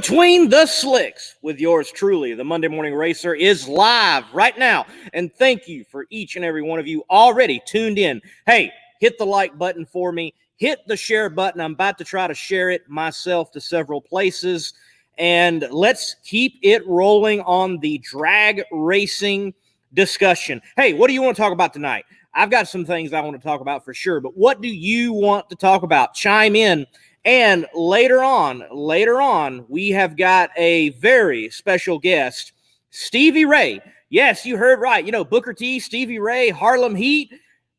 Between the Slicks with yours truly, the Monday Morning Racer, is live right now. And thank you for each and every one of you already tuned in. Hey, hit the like button for me. Hit the share button. I'm about to try to share it myself to several places. And let's keep it rolling on the drag racing discussion. Hey, what do you want to talk about tonight? I've got some things I want to talk about for sure, but what do you want to talk about? Chime in. And later on, we have got a very special guest, Stevie Ray. Yes, you heard right. You know, Booker T, Stevie Ray, Harlem Heat,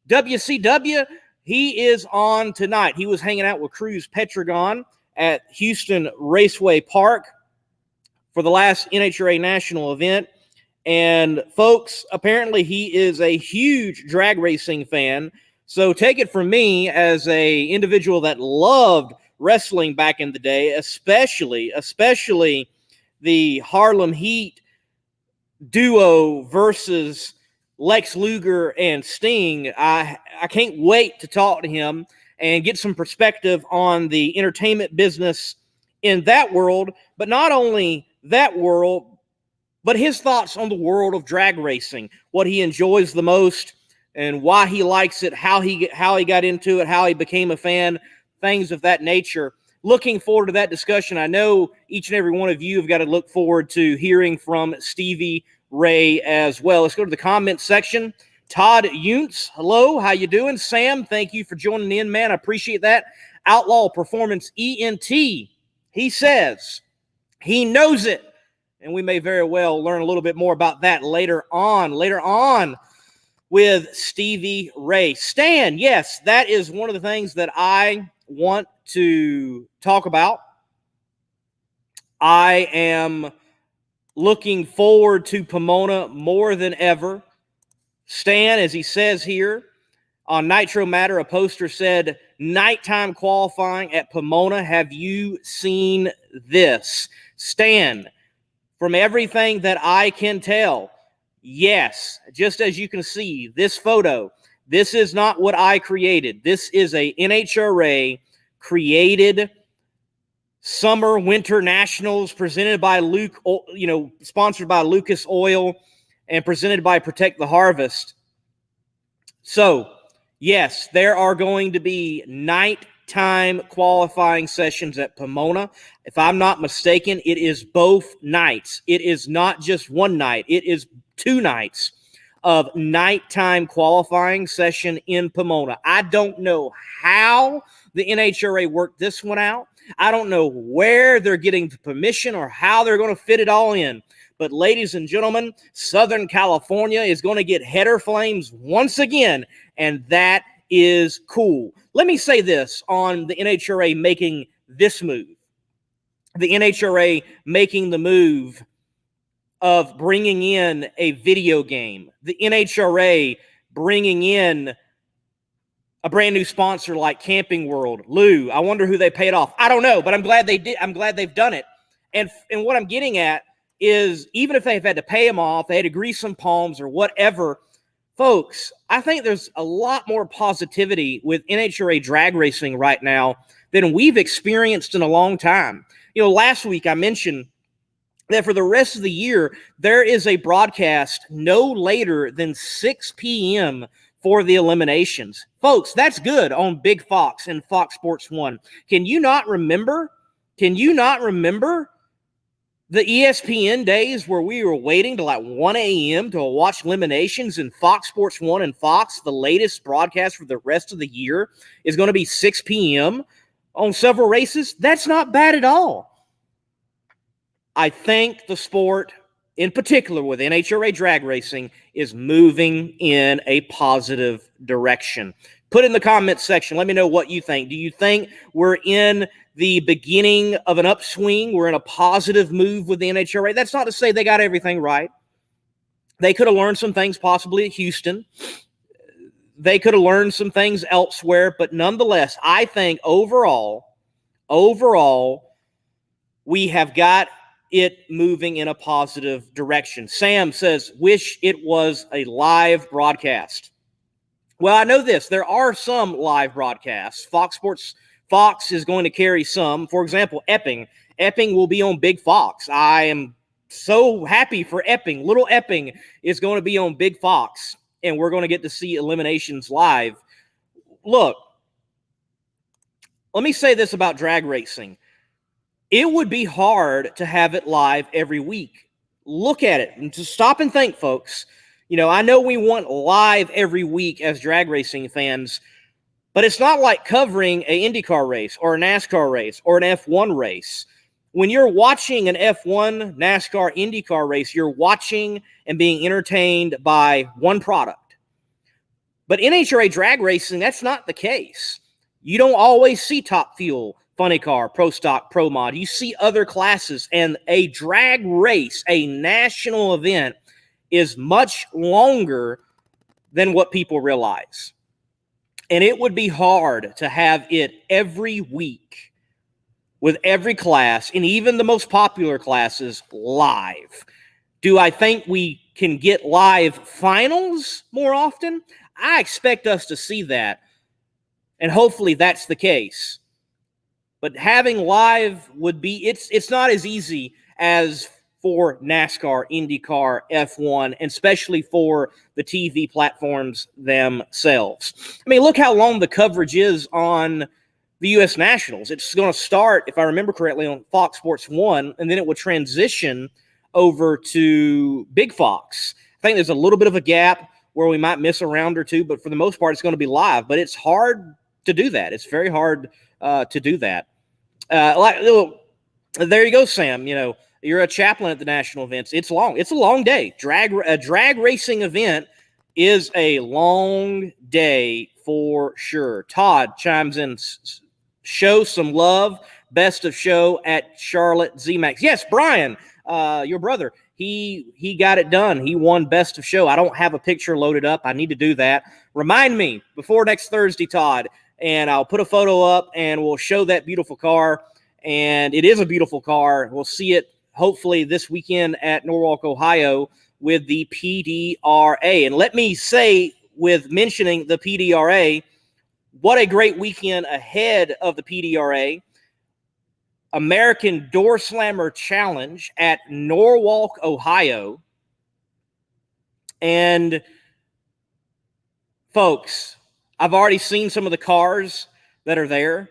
WCW. He is on tonight. He was hanging out with Cruz Petragon at Houston Raceway Park for the last NHRA national event. And folks, apparently he is a huge drag racing fan. So take it from me as a individual that loved wrestling back in the day, especially the Harlem Heat duo versus Lex Luger and Sting. I can't wait to talk to him and get some perspective on the entertainment business in that world, but not only that world, but his thoughts on the world of drag racing, what he enjoys the most and why he likes it, how he got into it, how he became a fan, things of that nature. Looking forward to that discussion. I know each and every one of you have got to look forward to hearing from Stevie Ray as well. Let's go to the comment section. Todd Yuntz, hello, how you doing? Sam, thank you for joining in, man. I appreciate that. Outlaw Performance ENT, he says he knows it, and we may very well learn a little bit more about that later on with Stevie Ray. Stan, yes, that is one of the things that I want to talk about. I am looking forward to Pomona more than ever. Stan, as he says here on Nitro Matter, a poster said, nighttime qualifying at Pomona. Have you seen this? Stan, from everything that I can tell, yes, just as you can see, this photo, this is not what I created. This is a NHRA created Summer Winter Nationals presented by sponsored by Lucas Oil and presented by Protect the Harvest. So, yes, there are going to be nighttime qualifying sessions at Pomona. If I'm not mistaken, it is both nights. It is not just one night. It is 2 nights of nighttime qualifying session in Pomona. I don't know how the NHRA worked this one out. I don't know where they're getting the permission or how they're going to fit it all in. But ladies and gentlemen, Southern California is going to get header flames once again, and that is cool. Let me say this on the NHRA making this move. The NHRA making the move of bringing in a video game. The NHRA bringing in a brand new sponsor like Camping World. Lou, I wonder who they paid off. I don't know, but I'm glad they did. I'm glad they've done it. And what I'm getting at is, even if they've had to pay them off, they had to grease some palms or whatever, folks, I think there's a lot more positivity with NHRA drag racing right now than we've experienced in a long time. You know, last week I mentioned that for the rest of the year, there is a broadcast no later than 6 p.m. for the eliminations. Folks, that's good on Big Fox and Fox Sports 1. Can you not remember the ESPN days where we were waiting till like 1 a.m. to watch eliminations, and Fox Sports 1 and Fox, the latest broadcast for the rest of the year, is going to be 6 p.m. on several races? That's not bad at all. I think the sport, in particular with NHRA drag racing, is moving in a positive direction. Put in the comments section. Let me know what you think. Do you think we're in the beginning of an upswing? We're in a positive move with the NHRA? That's not to say they got everything right. They could have learned some things possibly at Houston. They could have learned some things elsewhere. But nonetheless, I think overall, we have got it moving in a positive direction. Sam says, wish it was a live broadcast. Well, I know this. There are some live broadcasts. Fox is going to carry some. For example, Epping Epping will be on Big Fox. I am so happy for Epping. Little Epping is going to be on Big Fox, and we're going to get to see eliminations live. Look, let me say this about drag racing. It would be hard to have it live every week. Look at it and just stop and think, folks. You know, I know we want live every week as drag racing fans, but it's not like covering an IndyCar race or a NASCAR race or an F1 race. When you're watching an F1, NASCAR, IndyCar race, you're watching and being entertained by one product. But NHRA drag racing, that's not the case. You don't always see Top Fuel, Funny Car, Pro Stock, Pro Mod. You see other classes, and a drag race, a national event, is much longer than what people realize. And it would be hard to have it every week with every class, and even the most popular classes, live. Do I think we can get live finals more often? I expect us to see that, and hopefully that's the case. But having live would be, it's not as easy as for NASCAR, IndyCar, F1, and especially for the TV platforms themselves. I mean, look how long the coverage is on the U.S. Nationals. It's going to start, if I remember correctly, on Fox Sports 1, and then it will transition over to Big Fox. I think there's a little bit of a gap where we might miss a round or two, but for the most part, it's going to be live. But it's hard to do that. It's very hard to do that. There you go, Sam. You know, you're a chaplain at the national events. It's long. It's a long day. A drag racing event is a long day for sure. Todd chimes in, show some love. Best of show at Charlotte ZMAX. Yes, Brian, your brother, he got it done. He won best of show. I don't have a picture loaded up. I need to do that. Remind me before next Thursday, Todd, and I'll put a photo up and we'll show that beautiful car. And it is a beautiful car. We'll see it hopefully this weekend at Norwalk, Ohio with the PDRA. And let me say, with mentioning the PDRA, what a great weekend ahead of the PDRA. American Door Slammer Challenge at Norwalk, Ohio. And folks, I've already seen some of the cars that are there,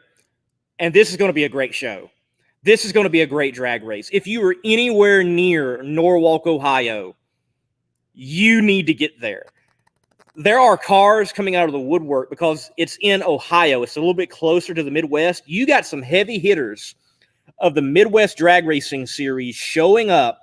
and this is going to be a great show. This is going to be a great drag race. If you are anywhere near Norwalk, Ohio, you need to get there. There are cars coming out of the woodwork because it's in Ohio. It's a little bit closer to the Midwest. You got some heavy hitters of the Midwest Drag Racing Series showing up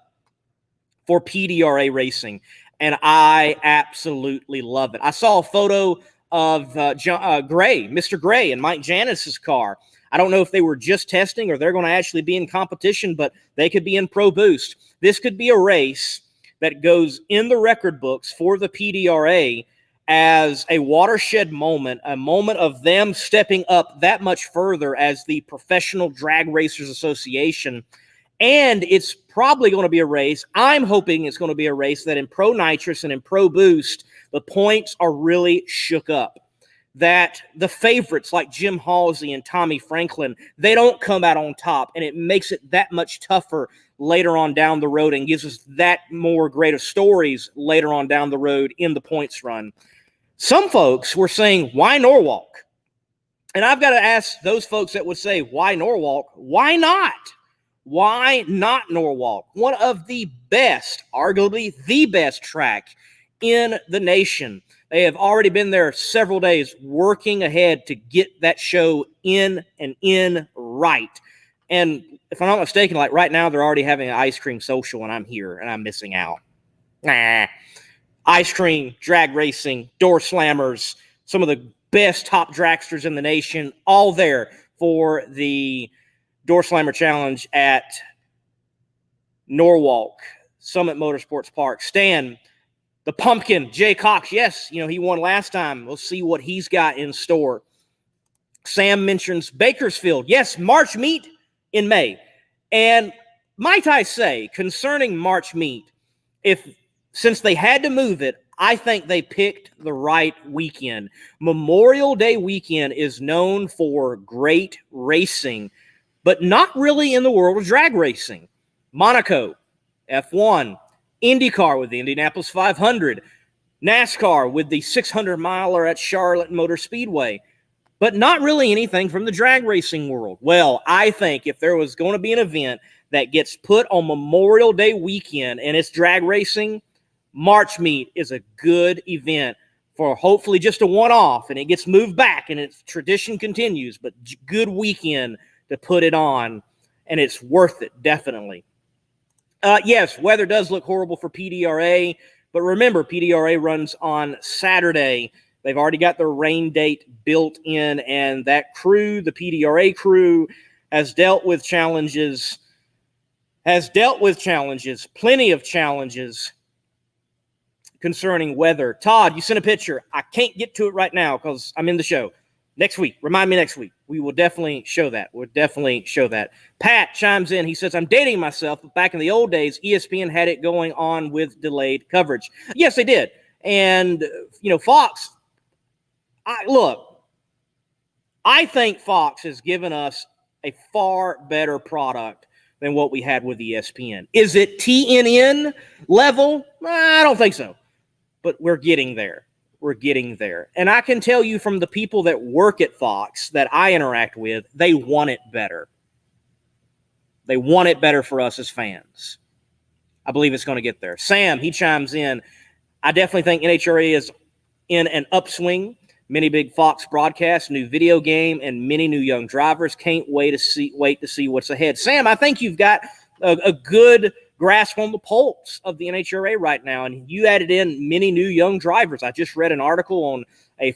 for PDRA racing, and I absolutely love it. I saw a photo of Gray, Mr. Gray, and Mike Janis's car. I don't know if they were just testing or they're going to actually be in competition, but they could be in Pro Boost. This could be a race that goes in the record books for the PDRA as a watershed moment, a moment of them stepping up that much further as the Professional Drag Racers Association. And it's probably going to be a race. I'm hoping it's going to be a race that in Pro Nitrous and in Pro Boost, the points are really shook up. That the favorites like Jim Halsey and Tommy Franklin, they don't come out on top, and it makes it that much tougher later on down the road and gives us that more greater stories later on down the road in the points run. Some folks were saying, why Norwalk? And I've got to ask those folks that would say, why Norwalk? Why not? Why not Norwalk? One of the best, arguably the best track in the nation. They have already been there several days working ahead to get that show in and in right. And if I'm not mistaken, like right now, they're already having an ice cream social and I'm here and I'm missing out. Ice cream, drag racing, door slammers, some of the best top dragsters in the nation, all there for the Door Slammer Challenge at Norwalk, Summit Motorsports Park. Stan, the Pumpkin, Jay Cox, yes, you know, he won last time. We'll see what he's got in store. Sam mentions Bakersfield. Yes, March meet in May. And might I say, concerning March meet, since they had to move it, I think they picked the right weekend. Memorial Day weekend is known for great racing, but not really in the world of drag racing. Monaco, F1, IndyCar with the Indianapolis 500, NASCAR with the 600-miler at Charlotte Motor Speedway, but not really anything from the drag racing world. Well, I think if there was going to be an event that gets put on Memorial Day weekend and it's drag racing, March Meet is a good event for hopefully just a one-off, and it gets moved back and its tradition continues, but good weekend to put it on, and it's worth it, definitely. Yes, weather does look horrible for PDRA, but remember, PDRA runs on Saturday. They've already got their rain date built in, and that crew, the PDRA crew, has dealt with challenges, plenty of challenges concerning weather. Todd, you sent a picture. I can't get to it right now because I'm in the show. Next week. Remind me next week. We will definitely show that. Pat chimes in. He says, I'm dating myself, but back in the old days, ESPN had it going on with delayed coverage. Yes, they did. And, Fox, I think Fox has given us a far better product than what we had with ESPN. Is it TNN level? I don't think so. But we're getting there. And I can tell you from the people that work at Fox that I interact with, they want it better. They want it better for us as fans. I believe it's going to get there. Sam, he chimes in. I definitely think NHRA is in an upswing. Many big Fox broadcasts, new video game, and many new young drivers. Can't wait to see what's ahead. Sam, I think you've got a good grasp on the pulse of the NHRA right now, and you added in many new young drivers. I just read an article on a young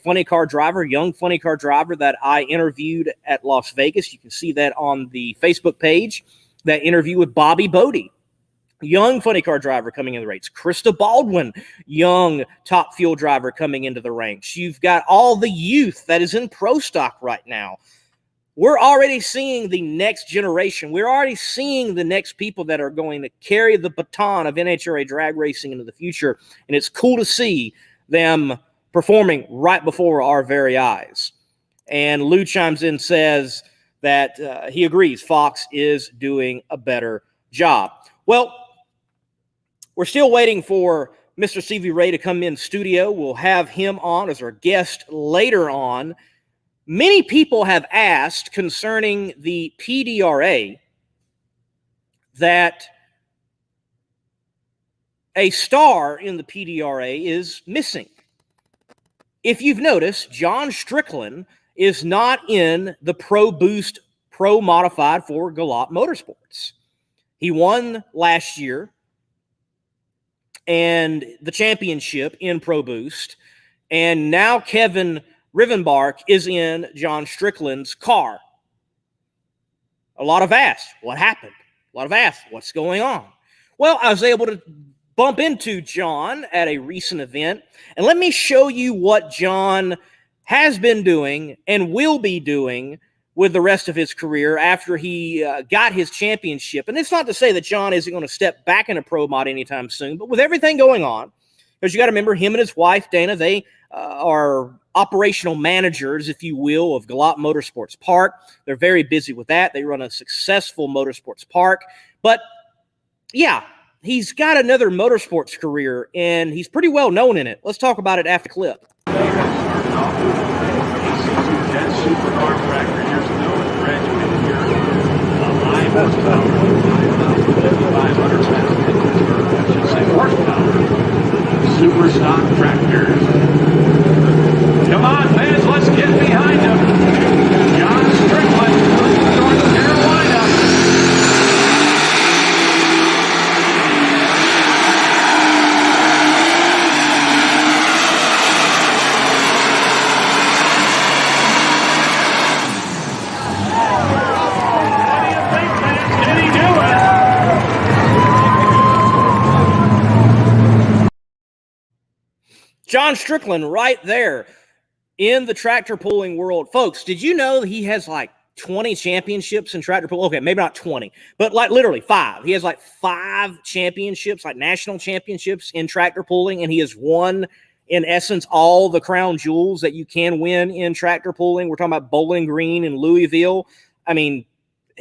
funny car driver that I interviewed at Las Vegas. You can see that on the Facebook page, that interview with Bobby Bodie. Young funny car driver coming in the ranks. Krista Baldwin, young top fuel driver coming into the ranks. You've got all the youth that is in pro stock right now. We're already seeing the next generation. We're already seeing the next people that are going to carry the baton of NHRA drag racing into the future. And it's cool to see them performing right before our very eyes. And Lou chimes in, says that he agrees Fox is doing a better job. Well, we're still waiting for Mr. Stevie Ray to come in studio. We'll have him on as our guest later on. Many people have asked concerning the PDRA that a star in the PDRA is missing. If you've noticed, John Strickland is not in the Pro Boost Pro Modified for Galop Motorsports. He won last year and the championship in Pro Boost, and now Kevin Rivenbark is in John Strickland's car. A lot of asked, what happened? A lot of asked, what's going on? Well, I was able to bump into John at a recent event, and let me show you what John has been doing and will be doing with the rest of his career after he got his championship. And it's not to say that John isn't going to step back into pro mod anytime soon, but with everything going on, because you got to remember, him and his wife, Dana, they are operational managers, if you will, of Galop Motorsports Park. They're very busy with that. They run a successful motorsports park. But, yeah, he's got another motorsports career, and he's pretty well known in it. Let's talk about it after the clip. Supercar tractor years ago and graduated here. High horsepower, 5,500 I should say horsepower. Super stock tractors. Come on, fans, let's get behind him. John Strickland, North Carolina. John Strickland right there in the tractor pulling world. Folks, did you know he has like 20 championships in tractor pull? Okay, maybe not 20, but like literally 5. He has like 5 championships, like national championships in tractor pulling, and he has won, in essence, all the crown jewels that you can win in tractor pulling. We're talking about Bowling Green and Louisville. I mean,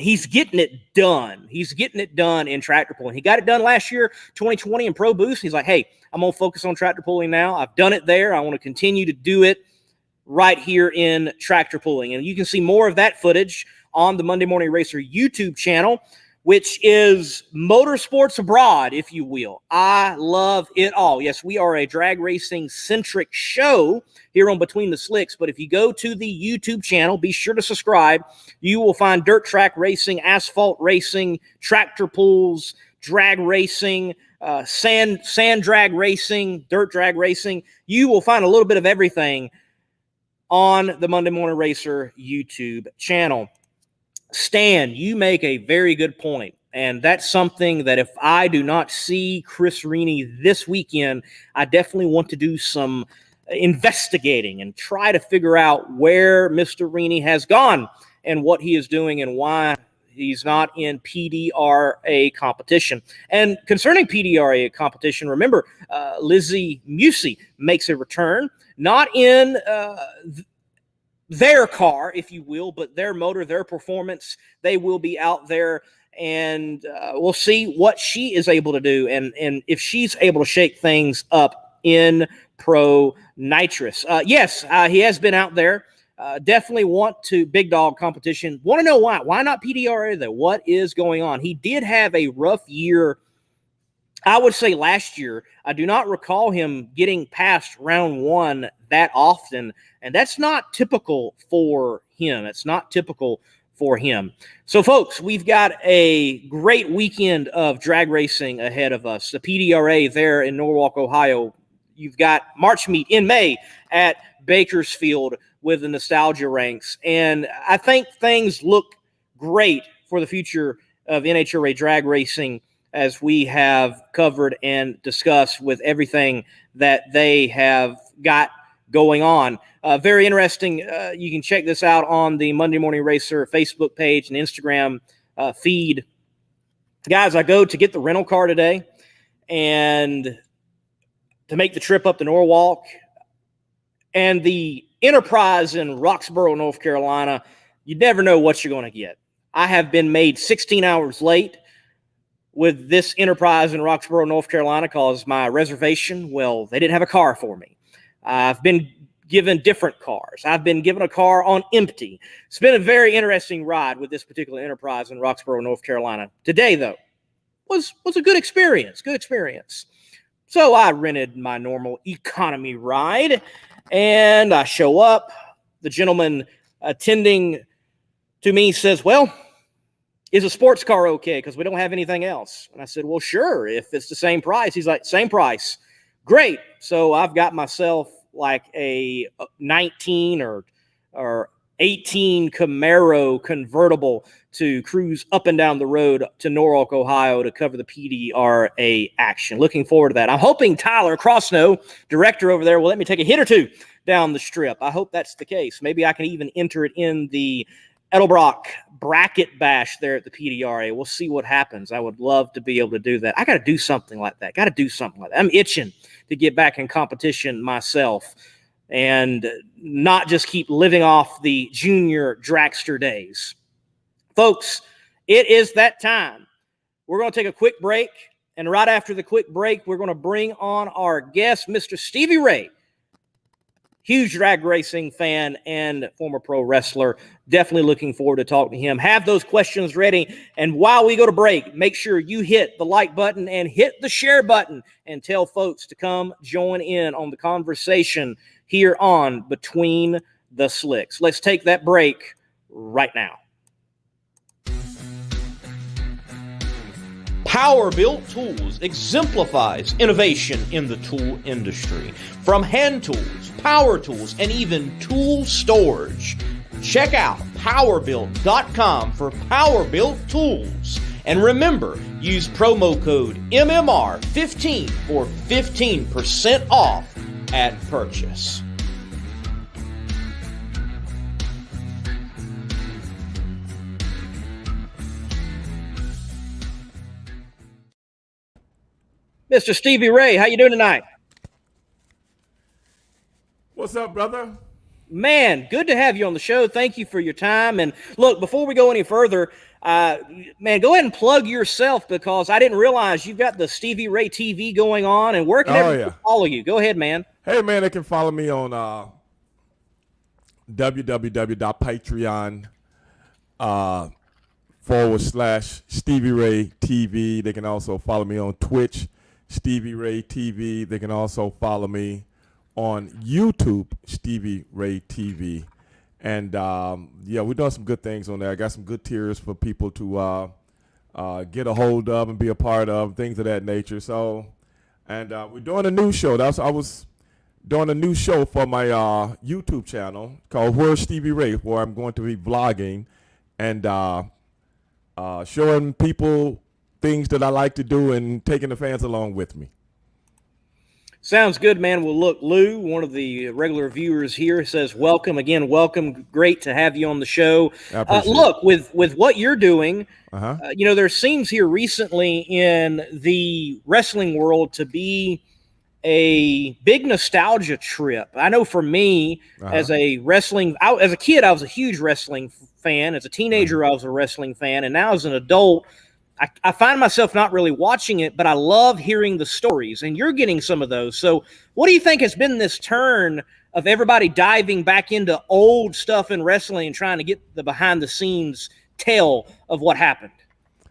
he's getting it done. He's getting it done in tractor pulling. He got it done last year, 2020 in Pro Boost. He's like, hey, I'm going to focus on tractor pulling now. I've done it there. I want to continue to do it right here in tractor pulling. And you can see more of that footage on the Monday Morning Racer YouTube channel, which is Motorsports Abroad, if you will. I love it all. Yes, we are a drag racing-centric show here on Between the Slicks, but if you go to the YouTube channel, be sure to subscribe. You will find dirt track racing, asphalt racing, tractor pulls, drag racing, sand drag racing, dirt drag racing. You will find a little bit of everything on the Monday Morning Racer YouTube channel. Stan, you make a very good point, and that's something that if I do not see Chris Rini this weekend, I definitely want to do some investigating and try to figure out where Mr. Rini has gone and what he is doing and why he's not in PDRA competition. And concerning PDRA competition, remember, Lizzie Musey makes a return, not in their car, if you will, but their motor, their performance. They will be out there, and we'll see what she is able to do and if she's able to shake things up in Pro Nitrous. Yes, he has been out there. Definitely want to big dog competition. Want to know why? Why not PDRA, though? What is going on? He did have a rough year, I would say, last year. I do not recall him getting past round one that often, and that's not typical for him. It's not typical for him. So, folks, we've got a great weekend of drag racing ahead of us. The PDRA there in Norwalk, Ohio. You've got March Meet in May at Bakersfield with the Nostalgia Ranks, and I think things look great for the future of NHRA drag racing, as we have covered and discussed with everything that they have got going on. Very interesting. You can check this out on the Monday Morning Racer Facebook page and Instagram feed. Guys, I go to get the rental car today and to make the trip up to Norwalk, and the Enterprise in Roxborough, North Carolina, you never know what you're going to get. I have been made 16 hours late with this Enterprise in Roxborough, North Carolina, because my reservation, well, they didn't have a car for me. I've been given different cars. I've been given a car on empty. It's been a very interesting ride with this particular Enterprise in Roxborough, North Carolina. Today, though, was a good experience. Good experience. So I rented my normal economy ride, and I show up. The gentleman attending to me says, well, is a sports car okay? Because we don't have anything else. And I said, well, sure, if it's the same price. He's like, same price. Great. So I've got myself like a 19 or 18 Camaro convertible to cruise up and down the road to Norwalk, Ohio to cover the PDRA action. Looking forward to that. I'm hoping Tyler Crossnow, director over there, will let me take a hit or two down the strip. I hope that's the case. Maybe I can even enter it in the Edelbrock bracket bash there at the PDRA. We'll see what happens. I would love to be able to do that. I got to do something like that. I'm itching to get back in competition myself and not just keep living off the junior dragster days. Folks, it is that time. We're going to take a quick break, and right after the quick break, we're going to bring on our guest, Mr. Stevie Ray. Huge drag racing fan and former pro wrestler. Definitely looking forward to talking to him. Have those questions ready. And while we go to break, make sure you hit the like button and hit the share button and tell folks to come join in on the conversation here on Between the Slicks. Let's take that break right now. Power-Built Tools exemplifies innovation in the tool industry. From hand tools, power tools, and even tool storage. Check out powerbuilt.com for Power-Built Tools. And remember, use promo code MMR15 for 15% off at purchase. Mr. Stevie Ray, how you doing tonight? What's up, brother? Man, good to have you on the show. Thank you for your time. And look, before we go any further, man, go ahead and plug yourself, because I didn't realize you've got the Stevie Ray TV going on. And where can everyone follow you? Go ahead, man. Hey, man, they can follow me on www.patreon / Stevie Ray TV. They can also follow me on Twitch, Stevie Ray TV. They can also follow me on YouTube, Stevie Ray TV. And yeah, we're doing some good things on there. I got some good tiers for people to get a hold of and be a part of, things of that nature. So, and we're doing a new show. I was doing a new show for my YouTube channel called Where's Stevie Ray, where I'm going to be vlogging and showing people things that I like to do and taking the fans along with me. Sounds good, man. Well, look, Lou, one of the regular viewers here, says, welcome. Again, welcome. Great to have you on the show. Look, with what you're doing, you know, there seems here recently in the wrestling world to be a big nostalgia trip. I know for me, as a kid, I was a huge wrestling fan. As a teenager, I was a wrestling fan. And now as an adult, I find myself not really watching it, but I love hearing the stories, and you're getting some of those. So what do you think has been this turn of everybody diving back into old stuff in wrestling and trying to get the behind-the-scenes tale of what happened?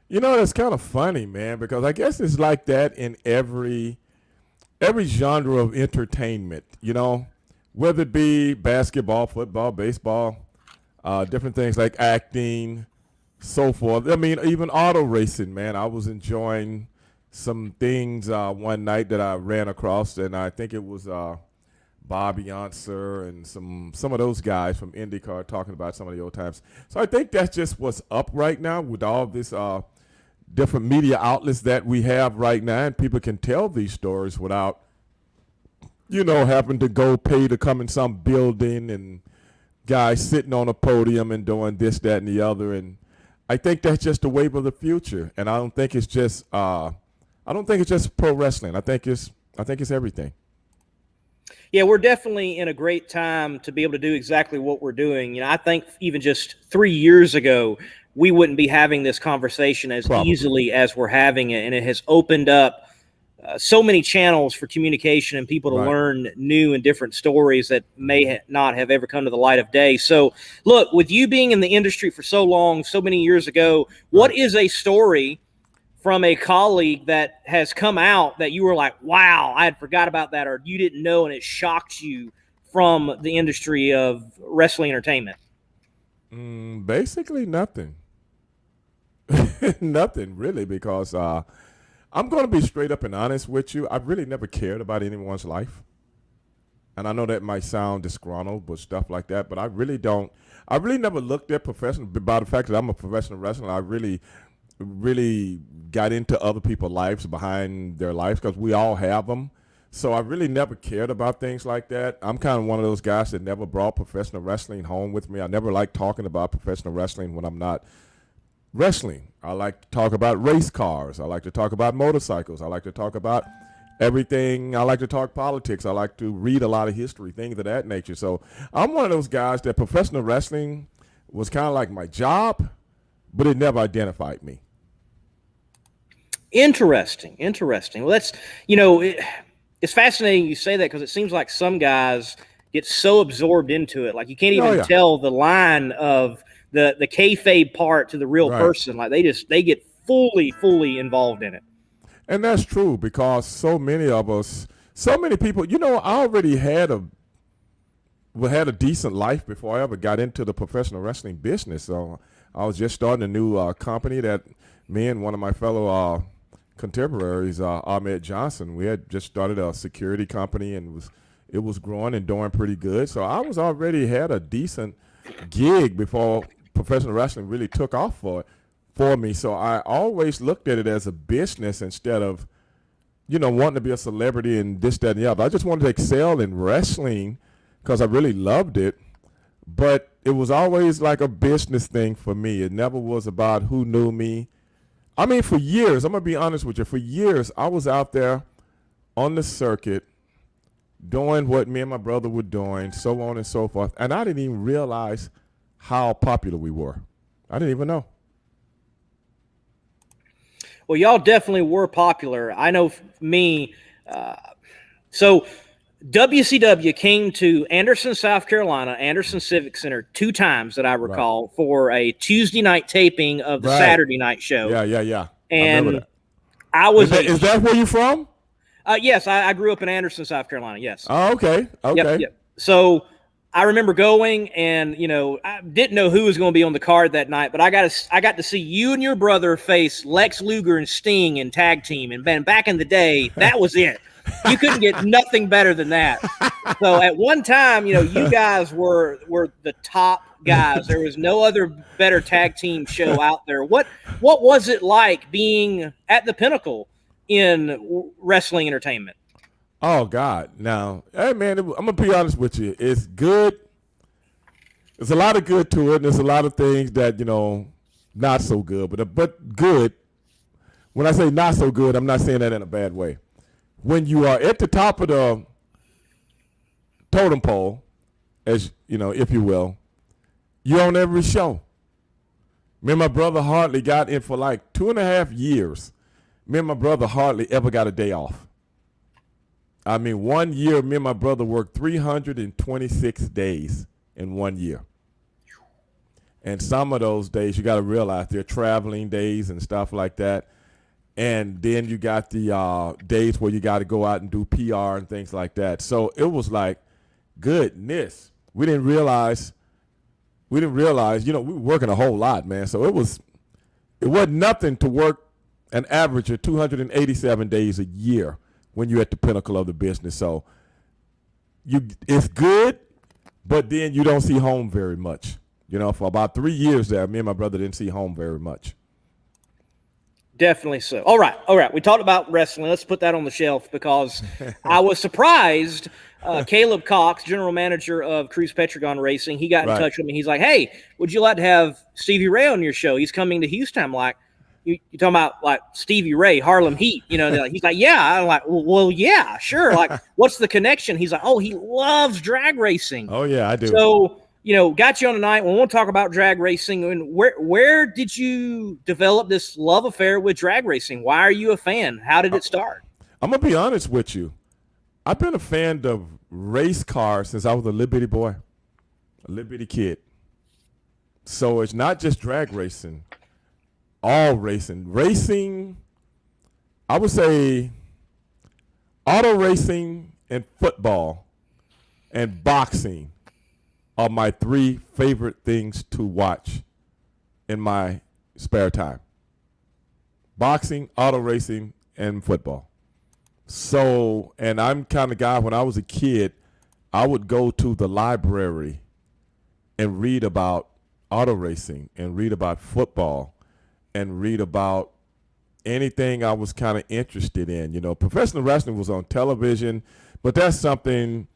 You know, that's kind of funny, man, because I guess it's like that in every genre of entertainment, you know, whether it be basketball, football, baseball, different things like acting, so forth. I mean, even auto racing, man. I was enjoying some things one night that I ran across, and I think it was Bobby Yonser and some of those guys from IndyCar talking about some of the old times. So I think that's just what's up right now with all this different media outlets that we have right now, and people can tell these stories without, you know, having to go pay to come in some building and guys sitting on a podium and doing this, that, and the other. And I think that's just the wave of the future, and I don't think it's just pro wrestling. I think it's everything. Yeah, we're definitely in a great time to be able to do exactly what we're doing. You know, I think even just 3 years ago, we wouldn't be having this conversation as easily as we're having it, and it has opened up so many channels for communication and people to learn new and different stories that may not have ever come to the light of day. So look, with you being in the industry for so long, so many years ago, what is a story from a colleague that has come out that you were like, wow, I had forgot about that, or you didn't know and it shocked you from the industry of wrestling entertainment? Basically nothing. Nothing really, because I'm going to be straight up and honest with you. I've really never cared about anyone's life. And I know that might sound disgruntled, but stuff like that. But I really don't. I really never looked at professional, by the fact that I'm a professional wrestler. I really got into other people's lives behind their lives, because we all have them. So I really never cared about things like that. I'm kind of one of those guys that never brought professional wrestling home with me. I never liked talking about professional wrestling when I'm not wrestling. I like to talk about race cars. I like to talk about motorcycles. I like to talk about everything. I like to talk politics. I like to read a lot of history, things of that nature. So I'm one of those guys that professional wrestling was kind of like my job, but it never identified me. Interesting. Well, that's, you know, it's fascinating you say that, because it seems like some guys get so absorbed into it. Like you can't even tell the line of the kayfabe part to the real person. Like they get fully involved in it. And that's true, because so many people, you know, I already had a decent life before I ever got into the professional wrestling business. So I was just starting a new company that me and one of my fellow contemporaries, Ahmed Johnson, we had just started a security company, and it was growing and doing pretty good. So I was already had a decent gig before professional wrestling really took off for me. So I always looked at it as a business instead of, you know, wanting to be a celebrity and this, that, and the other. I just wanted to excel in wrestling because I really loved it. But it was always like a business thing for me. It never was about who knew me. I mean, for years, I'm going to be honest with you, for years I was out there on the circuit doing what me and my brother were doing, so on and so forth. And I didn't even realize how popular we were. I didn't even know. Well, y'all definitely were popular. I know me. So WCW came to Anderson, South Carolina, Anderson Civic Center 2 times that I recall for a Tuesday night taping of the Saturday night show. Yeah. And I was. Is that where you from? Yes, I grew up in Anderson, South Carolina. Yes. Oh, okay. Yep. So I remember going, and I didn't know who was going to be on the card that night, but I got to see you and your brother face Lex Luger and Sting in tag team, and man, back in the day, that was it. You couldn't get nothing better than that. So at one time, you guys were the top guys. There was no other better tag team show out there. What was it like being at the pinnacle in wrestling entertainment? Oh, God. Now, hey, man, I'm going to be honest with you. It's good. There's a lot of good to it, and there's a lot of things that, not so good. But good, when I say not so good, I'm not saying that in a bad way. When you are at the top of the totem pole, as if you will, you're on every show. Me and my brother hardly got in for like 2.5 years. Me and my brother hardly ever got a day off. I mean, 1 year, me and my brother worked 326 days in 1 year. And some of those days, you got to realize they're traveling days and stuff like that. And then you got the days where you got to go out and do PR and things like that. So it was like, goodness. We didn't realize, we were working a whole lot, man. So it wasn't nothing to work an average of 287 days a year when you're at the pinnacle of the business. So it's good, but then you don't see home very much. For about 3 years there, me and my brother didn't see home very much. Definitely so. All right. We talked about wrestling. Let's put that on the shelf because I was surprised. Caleb Cox, general manager of Cruz Petragon Racing, he got in touch with me. He's like, "Hey, would you like to have Stevie Ray on your show? He's coming to Houston." I'm like, you talking about like Stevie Ray, Harlem Heat? He's like, "Yeah." I'm like, well, yeah, sure. Like, what's the connection? He's like, "Oh, he loves drag racing." Oh yeah, I do. So, got you on tonight. We want to talk about drag racing. And where did you develop this love affair with drag racing? Why are you a fan? How did it start? I'm gonna be honest with you. I've been a fan of race cars since I was a little bitty boy, a little bitty kid. So it's not just drag racing. All racing. Racing, I would say auto racing and football and boxing are my 3 favorite things to watch in my spare time. Boxing, auto racing, and football. So, and I'm kind of guy, when I was a kid, I would go to the library and read about auto racing and read about football and read about anything I was kind of interested in. Professional wrestling was on television, but that's something,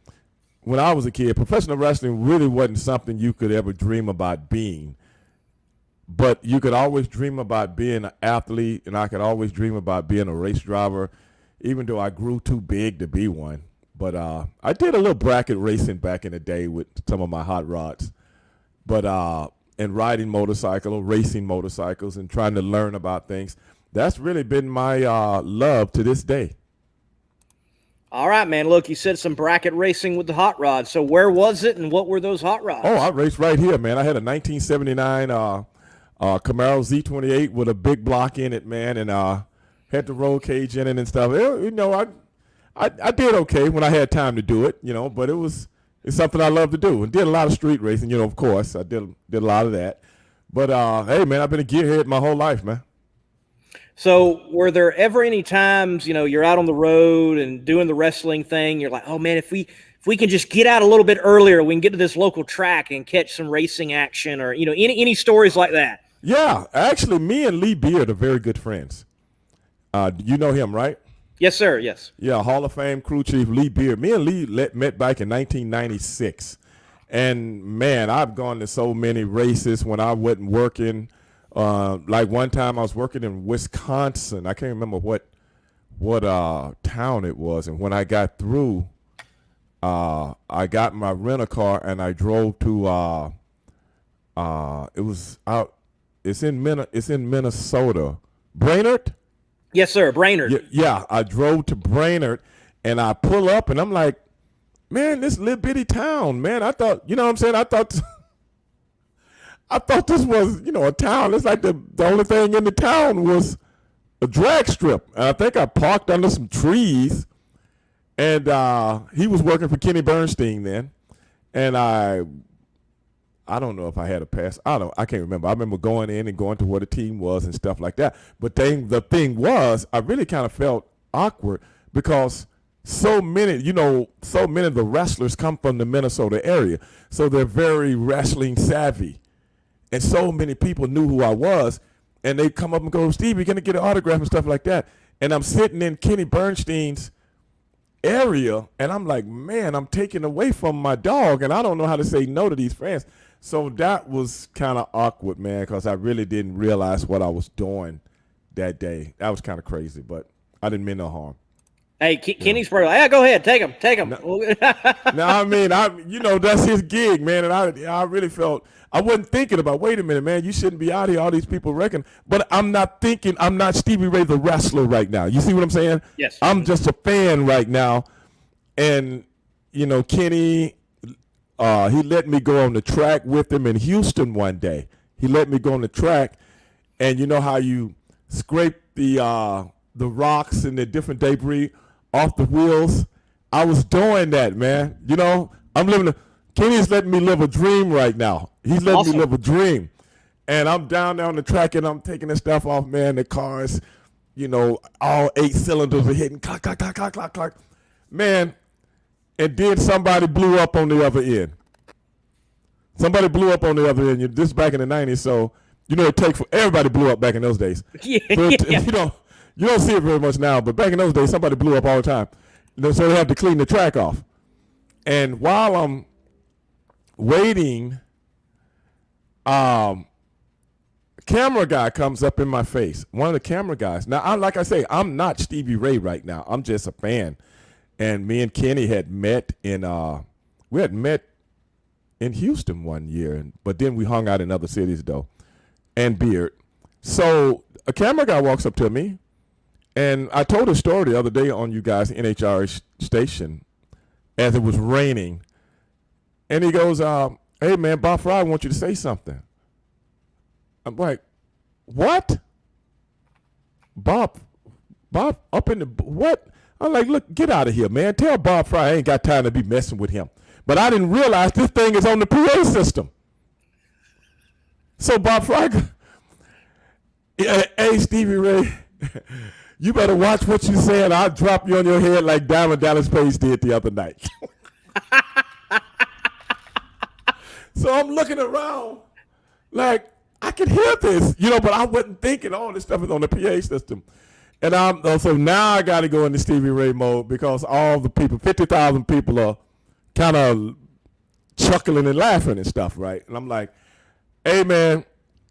when I was a kid, professional wrestling really wasn't something you could ever dream about being. But you could always dream about being an athlete, and I could always dream about being a race driver, even though I grew too big to be one. But I did a little bracket racing back in the day with some of my hot rods. But and riding racing motorcycles and trying to learn about things. That's really been my love to this day. All right, man. Look, you said some bracket racing with the hot rods. So where was it and what were those hot rods? Oh, I raced right here, man. I had a 1979 Camaro Z28 with a big block in it, man, and had the roll cage in it and stuff. I did okay when I had time to do it, but it's something I love to do. And did a lot of street racing, of course. I did a lot of that. But, hey, man, I've been a gearhead my whole life, man. So were there ever any times, you're out on the road and doing the wrestling thing, you're like, oh, man, if we can just get out a lityou bit earlier, we can get to this local track and catch some racing action or, any stories like that? Yeah, actually, me and Lee Beard are very good friends. You know him, right? Yes, sir, yes. Yeah, Hall of Fame crew chief Lee Beard. Me and Lee met back in 1996. And, man, I've gone to so many races when I wasn't working. Like one time I was working in Wisconsin. I can't remember what town it was. And when I got through, I got my rental car and I drove to it was out. It's in Minnesota, Brainerd. Yes, sir, Brainerd. Yeah, I drove to Brainerd, and I pull up, and I'm like, man, this little bitty town, man. I thought, you know what I'm saying? I thought this was, a town. It's like the only thing in the town was a drag strip. And I think I parked under some trees, and he was working for Kenny Bernstein then, and I don't know if I had a pass. I can't remember. I remember going in and going to where the team was and stuff like that. But the thing was, I really kind of felt awkward because so many of the wrestlers come from the Minnesota area. So they're very wrestling savvy. And so many people knew who I was. And they come up and go, Steve, you're going to get an autograph and stuff like that. And I'm sitting in Kenny Bernstein's area. And I'm like, man, I'm taken away from my dog. And I don't know how to say no to these fans. So that was kind of awkward, man, because I really didn't realize what I was doing that day. That was kind of crazy, but I didn't mean no harm. Hey, Kenny's probably like, yeah, go ahead, take him. No, I mean, that's his gig, man, and I really felt I wasn't thinking about. Wait a minute, man, you shouldn't be out here. All these people reckon, but I'm not thinking. I'm not Stevie Ray the wrestler right now. You see what I'm saying? Yes. I'm just a fan right now, and Kenny. He let me go on the track with him in Houston one day. He let me go on the track, and you know how you scrape the rocks and the different debris off the wheels? I was doing that, man. Kenny's letting me live a dream right now. He's letting me live a dream. And I'm down there on the track, and I'm taking the stuff off, man. The cars, all 8 cylinders are hitting, clack, clack, clack, clack, clack, clack. Man, and then somebody blew up on the other end. Somebody blew up on the other end. This is back in the 90s, so it takes for everybody blew up back in those days. Yeah. You don't see it very much now, but back in those days, somebody blew up all the time. So they have to clean the track off. And while I'm waiting, camera guy comes up in my face. One of the camera guys. Now, like I say, I'm not Stevie Ray right now. I'm just a fan. And me and Kenny had met in Houston one year, but then we hung out in other cities though, and Beard. So a camera guy walks up to me, and I told a story the other day on you guys' NHRA station as it was raining, and he goes, "Hey man, Bob Fry wants you to say something." I'm like, "What? Bob up in the what?" I'm like, "Look, get out of here, man. Tell Bob Fry I ain't got time to be messing with him." But I didn't realize this thing is on the PA system. So Bob Fry, hey, Stevie Ray, you better watch what you say, and I'll drop you on your head like Diamond Dallas Page did the other night. So I'm looking around like I can hear this, but I wasn't thinking all this stuff is on the PA system. And so now I got to go into Stevie Ray mode because all the people, 50,000 people are kind of chuckling and laughing and stuff, right? And I'm like, hey, man,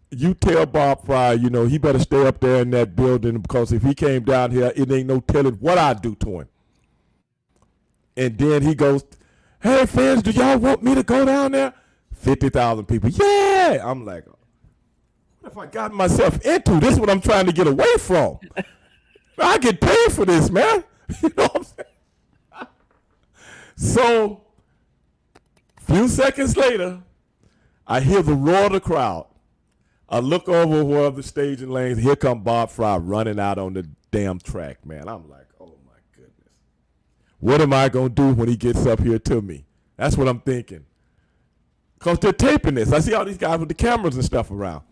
you tell Bob Fry, he better stay up there in that building because if he came down here, it ain't no telling what I'd do to him. And then he goes, hey, fans, do y'all want me to go down there? 50,000 people, yeah. I'm like, what have I gotten myself into? This is what I'm trying to get away from. I get paid for this, man. You know what I'm saying? So, few seconds later, I hear the roar of the crowd. I look over where the staging lanes. Here come Bob Fry running out on the damn track, man. I'm like, oh my goodness. What am I going to do when he gets up here to me? That's what I'm thinking. Because they're taping this. I see all these guys with the cameras and stuff around.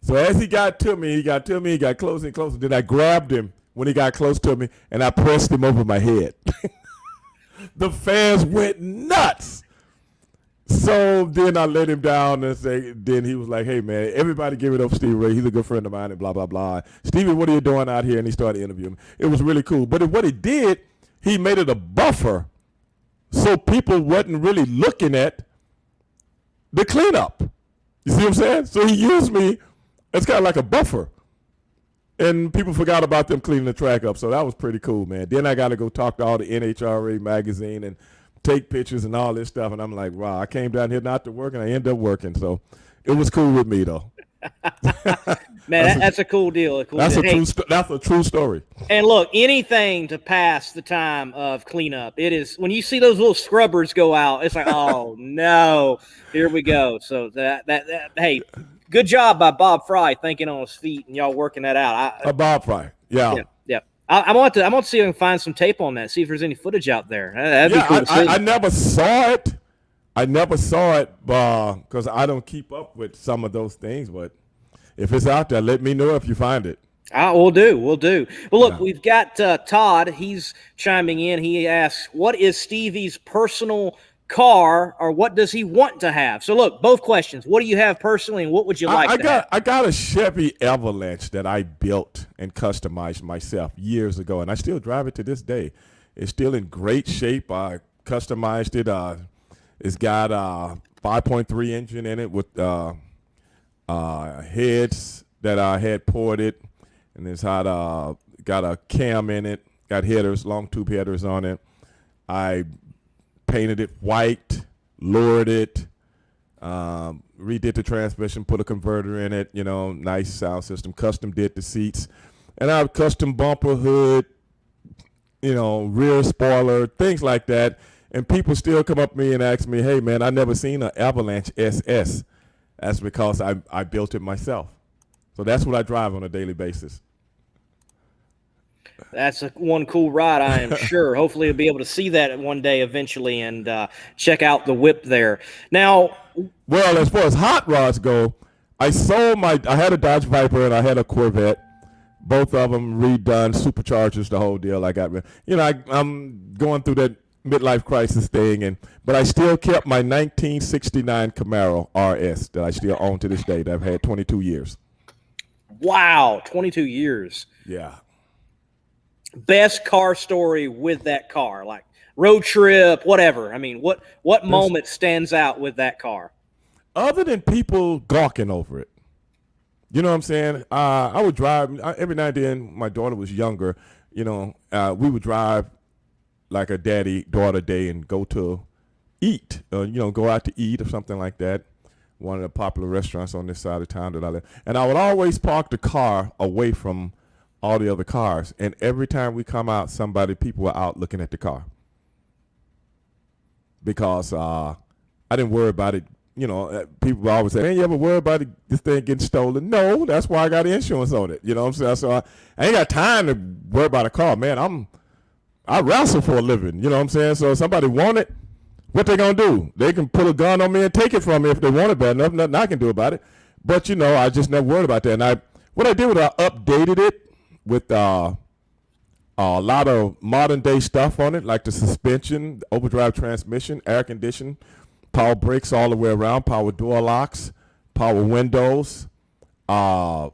So as he got closer and closer. Then I grabbed him when he got close to me, and I pressed him over my head. The fans went nuts. So then I let him down and then he was like, hey, man, everybody give it up for Stevie Ray. He's a good friend of mine and blah, blah, blah. Stevie, what are you doing out here? And he started interviewing me. It was really cool. But what he did, he made it a buffer so people wasn't really looking at the cleanup. You see what I'm saying? So he used me as kind of like a buffer. And people forgot about them cleaning the track up. So that was pretty cool, man. Then I got to go talk to all the NHRA magazine and take pictures and all this stuff. And I'm like, wow, I came down here not to work, and I ended up working. So it was cool with me, though. Man, that's a cool deal. That's a true story. And look, anything to pass the time of cleanup. It is when you see those little scrubbers go out, it's like, oh no, here we go. So that hey, good job by Bob Fry thinking on his feet and y'all working that out. Bob Fry, yeah. I want to see if I can find some tape on that. See if there's any footage out there. That'd be cool to see. I never saw it. Because I don't keep up with some of those things, but if it's out there, let me know if you find it. We'll do. Well, look, we've got Todd. He's chiming in. He asks, what is Stevie's personal car, or what does he want to have? So, look, both questions. What do you have personally, and what would you like to have? I got a Chevy Avalanche that I built and customized myself years ago, and I still drive it to this day. It's still in great shape. I customized it. It's got a 5.3 engine in it with heads that I had ported, and it's got a cam in it, got headers, long tube headers on it. I painted it white, lowered it, redid the transmission, put a converter in it, nice sound system, custom did the seats, and I have custom bumper, hood, rear spoiler, things like that. And people still come up to me and ask me, hey, man, I never seen an Avalanche SS. That's because I built it myself. So that's what I drive on a daily basis. That's one cool ride, I am sure. Hopefully, you'll be able to see that one day eventually and check out the whip there. Now, well, as far as hot rods go, I had a Dodge Viper and I had a Corvette. Both of them redone, superchargers, the whole deal. I'm going through that midlife crisis thing, but I still kept my 1969 Camaro RS that I still own to this day, that I've had 22 years. Wow, 22 years. Yeah. Best car story with that car, like road trip, whatever. I mean, what moment stands out with that car? Other than people gawking over it. You know what I'm saying? I would drive, every now and then, my daughter was younger, we would drive like a daddy-daughter day and go to eat, go out to eat or something like that. One of the popular restaurants on this side of town that I live. And I would always park the car away from all the other cars. And every time we come out, people were out looking at the car. Because I didn't worry about it. People always say, man, you ever worry about this thing getting stolen? No, that's why I got insurance on it. You know what I'm saying? So I ain't got time to worry about a car. Man, I wrestle for a living, you know what I'm saying? So if somebody want it, what they gonna do? They can pull a gun on me and take it from me if they want it bad enough. Nothing I can do about it. But I just never worried about that. And what I did was I updated it with a lot of modern day stuff on it, like the suspension, the overdrive transmission, air conditioning, power brakes all the way around, power door locks, power windows, updated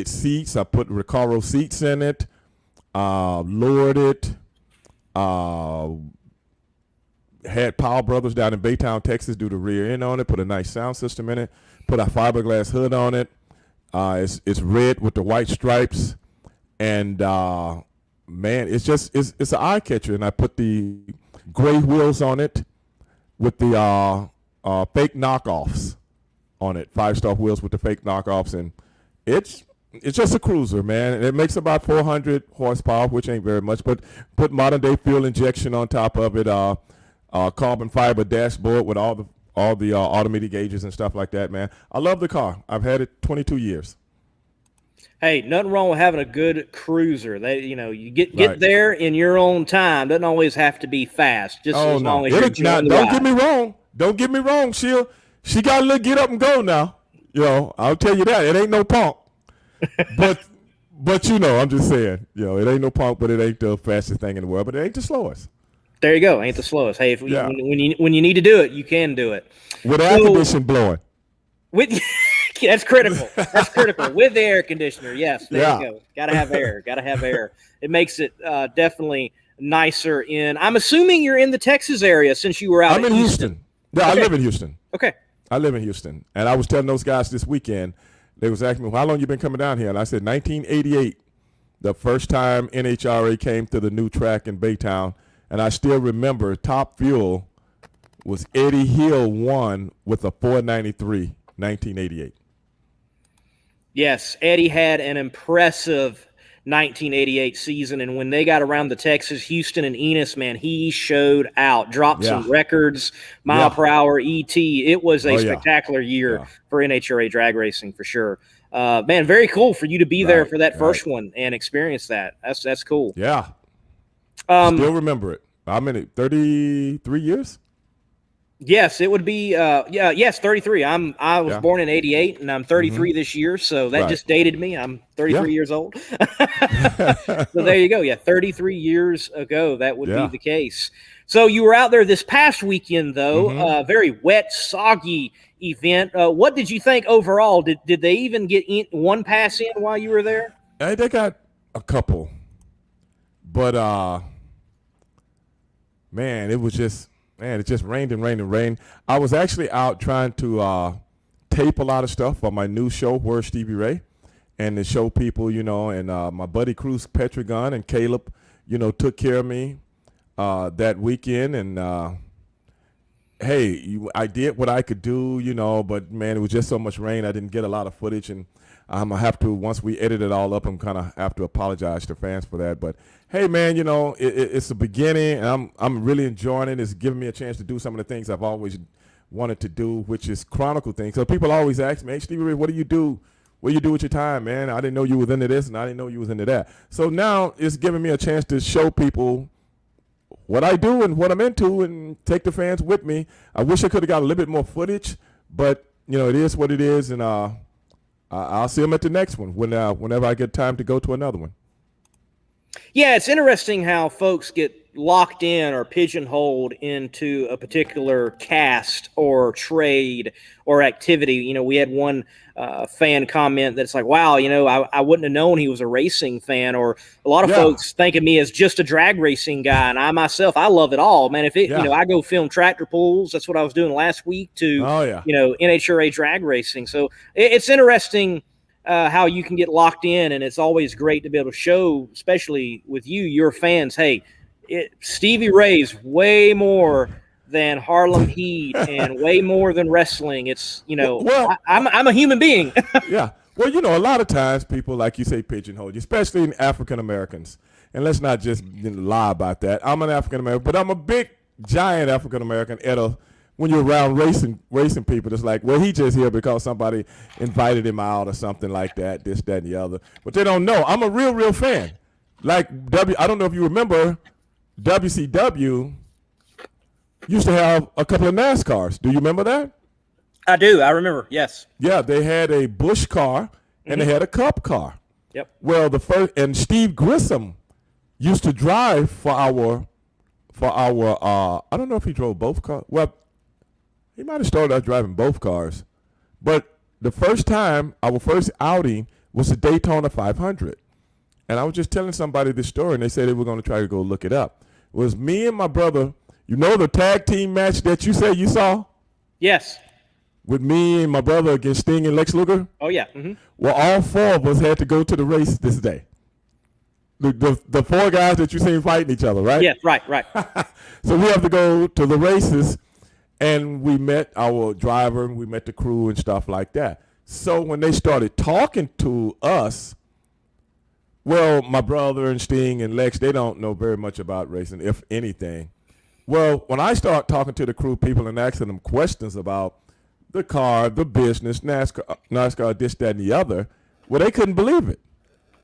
seats. I put Recaro seats in it. Lowered it, had Powell Brothers down in Baytown, Texas, do the rear end on it, put a nice sound system in it, put a fiberglass hood on it. It's red with the white stripes, and man, it's an eye catcher. And I put the gray wheels on it with the fake knockoffs on it, 5-star wheels with the fake knockoffs, and it's just a cruiser, man. And it makes about 400 horsepower, which ain't very much, but put modern day fuel injection on top of it, carbon fiber dashboard with all the automated gauges and stuff like that, man. I love the car. I've had it 22 years. Hey, nothing wrong with having a good cruiser. You get there in your own time. Doesn't always have to be fast. Just as long as you're enjoying the ride. Don't get me wrong. She got a little get up and go now. I'll tell you that. It ain't no punk. but I'm just saying, it ain't no punk, but it ain't the fastest thing in the world, but it ain't the slowest. There you go. Ain't the slowest. Hey, when you need to do it, you can do it. With air conditioning blowing. That's critical. That's critical. With the air conditioner, yes. There you go. Gotta have air. It makes it definitely nicer I'm assuming you're in the Texas area since you were out. I'm in Houston. Yeah, okay. I live in Houston. Okay. I live in Houston. And I was telling those guys this weekend, they was asking me, how long you been coming down here? And I said, 1988, the first time NHRA came to the new track in Baytown, And I still remember top fuel was Eddie Hill won with a 493, 1988. Yes, Eddie had an impressive 1988 season, and when they got around the Texas, Houston, and Enos, man, he showed out, dropped some records, mile per hour ET. It was a spectacular year for NHRA drag racing for sure. Man, very cool for you to be there for that first one and experience that. That's cool. Yeah. Still remember it. I'm in it 33 years. Yes, it would be. 33. I was born in '88, and I'm 33 this year, so that just dated me. I'm 33 years old. So there you go. Yeah, 33 years ago, that would be the case. So you were out there this past weekend, though. Very wet, soggy event. What did you think overall? Did they even get one pass in while you were there? They got a couple, but man, it just rained and rained and rained. I was actually out trying to tape a lot of stuff for my new show, Where's Stevie Ray, and to show people, and my buddy Cruz Petragon and Caleb, took care of me that weekend. And, hey, I did what I could do, but, man, it was just so much rain. I didn't get a lot of footage, and I'm going to have to, once we edit it all up, I'm kind of have to apologize to fans for that. But, hey, man, it's the beginning, and I'm really enjoying it. It's giving me a chance to do some of the things I've always wanted to do, which is chronicle things. So people always ask me, hey, Stevie Ray, what do you do? What do you do with your time, man? I didn't know you was into this, and I didn't know you was into that. So now it's giving me a chance to show people what I do and what I'm into and take the fans with me. I wish I could have got a little bit more footage, but, it is what it is, and I'll see them at the next one whenever I get time to go to another one. Yeah, it's interesting how folks get locked in or pigeonholed into a particular cast or trade or activity. We had one fan comment that's like, wow, I wouldn't have known he was a racing fan. Or a lot of folks think of me as just a drag racing guy. And I myself, I love it all, man. I go film tractor pulls. That's what I was doing last week to, NHRA drag racing. So it's interesting how you can get locked in, and it's always great to be able to show, especially with your fans, hey, Stevie Ray's way more than Harlem Heat and way more than wrestling. It's, I'm a human being. Yeah. Well, a lot of times people, like you say, pigeonhole you, especially in African Americans. And let's not just lie about that. I'm an African American, but I'm a big, giant African American when you're around racing people, it's like, well, he just here because somebody invited him out or something like that, this, that, and the other. But they don't know. I'm a real fan. Like I don't know if you remember, WCW used to have a couple of NASCARs. Do you remember that? I do. I remember. Yes. Yeah, they had a Busch car and they had a Cup car. Yep. Well, and Steve Grissom used to drive for our. I don't know if he drove both cars. Well, he might have started out driving both cars, but the first time, our first outing was the Daytona 500. And I was just telling somebody this story, and they said they were going to try to go look it up. It was me and my brother. The tag team match that you said you saw? Yes. With me and my brother against Sting and Lex Luger? Oh, yeah. Mm-hmm. Well, all four of us had to go to the race this day. The four guys that you seen fighting each other, right? Yes, right. So we have to go to the races, and we met our driver, and we met the crew and stuff like that. So when they started talking to us, well, my brother and Sting and Lex, they don't know very much about racing, if anything. Well, when I start talking to the crew people and asking them questions about the car, the business, NASCAR, this, that, and the other, well, they couldn't believe it.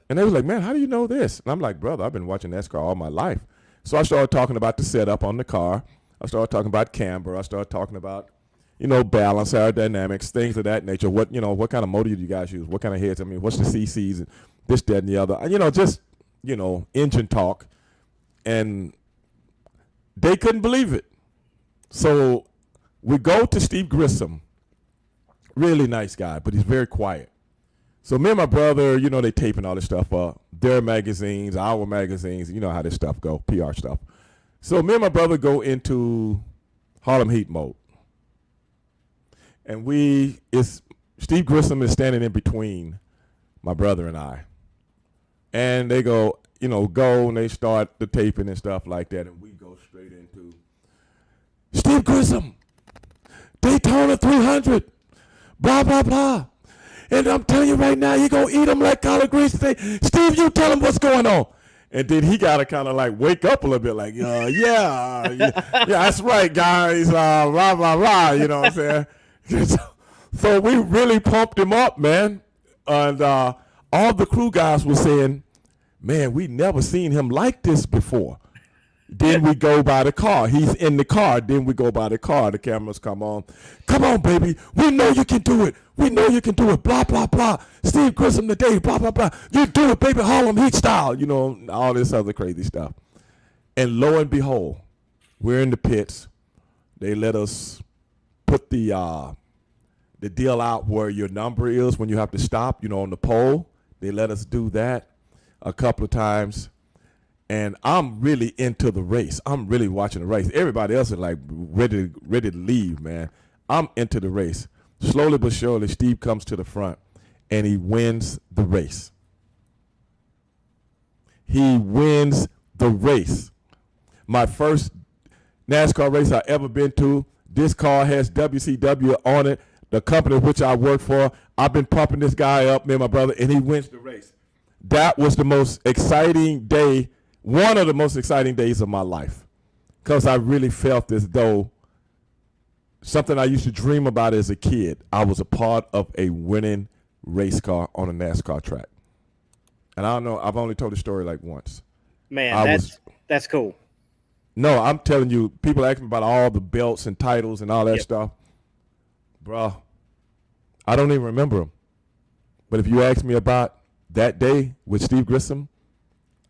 And they was like, man, how do you know this? And I'm like, brother, I've been watching NASCAR all my life. So I started talking about the setup on the car. I started talking about camber. I started talking about, balance, aerodynamics, things of that nature. What kind of motor do you guys use? What kind of heads? I mean, what's the CCs and this, that, and the other? Engine talk. And they couldn't believe it. So we go to Steve Grissom. Really nice guy, but he's very quiet. So me and my brother, they taping all this stuff up. Their magazines, our magazines, you know how this stuff go, PR stuff. So me and my brother go into Harlem Heat mode. And Steve Grissom is standing in between my brother and I. And they go, go and they start the taping and stuff like that, and we go straight into Steve Grissom, Daytona 300, blah, blah, blah. And I'm telling you right now, you're going to eat them like collard greens today. Steve, you tell him what's going on. And then he got to kind of like wake up a little bit like, yeah, that's right, guys, blah, blah, blah, you know what I'm saying? So we really pumped him up, man. And all the crew guys were saying, man, we never seen him like this before. Then we go by the car. He's in the car. Then we go by the car. The cameras come on. Come on, baby. We know you can do it. We know you can do it. Blah, blah, blah. Steve Grissom today. Blah, blah, blah. You do it, baby. Harlem Heat style. All this other crazy stuff. And lo and behold, we're in the pits. They let us put the deal out where your number is when you have to stop, on the pole. They let us do that a couple of times. And I'm really into the race. I'm really watching the race. Everybody else is like ready to leave, man. I'm into the race. Slowly but surely, Steve comes to the front, and he wins the race. He wins the race. My first NASCAR race I ever been to. This car has WCW on it, the company which I work for. I've been pumping this guy up, me and my brother, and he wins the race. That was the most exciting day. One of the most exciting days of my life, because I really felt as though something I used to dream about as a kid. I was a part of a winning race car on a NASCAR track. And I don't know, I've only told the story like once. Man, that's cool. No, I'm telling you, people ask me about all the belts and titles and all that stuff. Bro, I don't even remember them. But if you ask me about that day with Steve Grissom,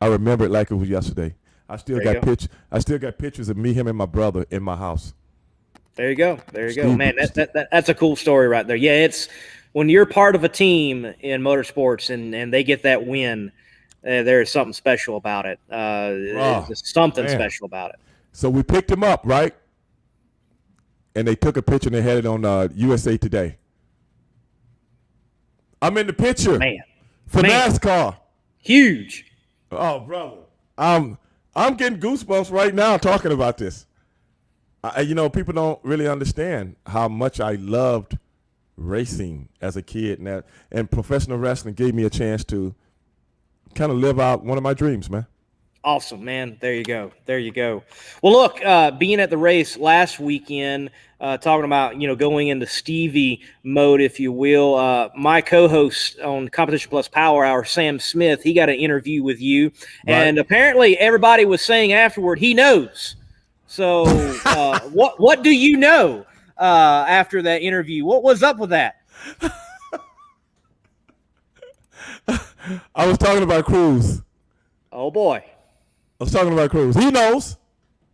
I remember it like it was yesterday. I still got pictures of me, him, and my brother in my house. There you go. Man, that's a cool story right there. Yeah, it's when you're part of a team in motorsports and they get that win, there is something special about it. There's something special about it. So we picked him up, right? And they took a picture and they had it on USA Today. I'm in the picture. Man. For NASCAR. Huge. Oh, brother, I'm getting goosebumps right now talking about this. People don't really understand how much I loved racing as a kid, and professional wrestling gave me a chance to kind of live out one of my dreams, man. Awesome, man. There you go. Well, look, being at the race last weekend, talking about, going into Stevie mode, if you will, my co-host on Competition Plus Power Hour, Sam Smith, he got an interview with you. Right. And apparently everybody was saying afterward, he knows. So what do you know after that interview? What was up with that? I was talking about Cruz. Oh, boy. I was talking about Cruz. He knows.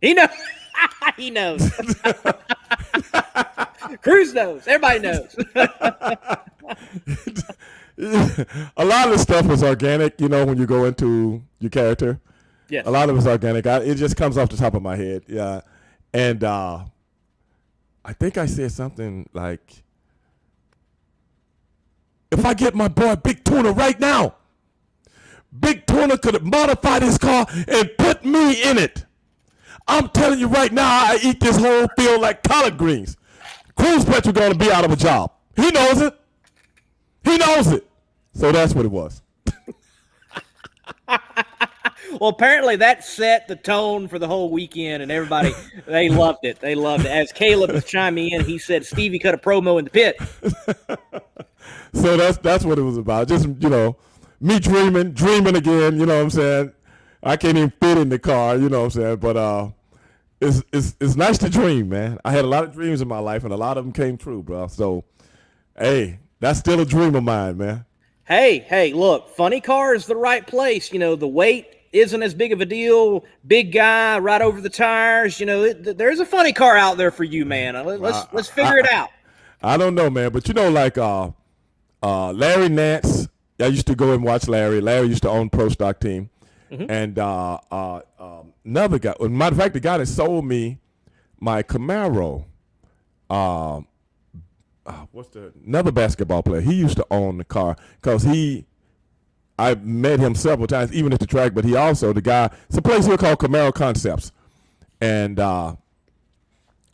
He knows. He knows. Cruz knows. Everybody knows. A lot of the stuff is organic, when you go into your character. Yes. A lot of it's organic. It just comes off the top of my head. Yeah. And I think I said something like, if I get my boy Big Tuna right now, Big Tuna could have modified his car and put me in it. I'm telling you right now, I eat this whole field like collard greens. Cruz Petro going to be out of a job. He knows it. So that's what it was. Well, apparently that set the tone for the whole weekend, and everybody, they loved it. As Caleb was chiming in, he said Stevie cut a promo in the pit. So that's what it was about. Just, me dreaming again, you know what I'm saying? I can't even fit in the car, you know what I'm saying? But it's nice to dream, man. I had a lot of dreams in my life, and a lot of them came true, bro. So, hey, that's still a dream of mine, man. Hey, look, funny car is the right place. The weight isn't as big of a deal. Big guy right over the tires. There's a funny car out there for you, man. Let's figure it out. I don't know, man, but Larry Nance, I used to go and watch Larry. Larry used to own Pro Stock Team. Mm-hmm. And another guy, matter of fact, the guy that sold me my Camaro, another basketball player, he used to own the car because I met him several times, even at the track. But he also the guy. It's a place here called Camaro Concepts, and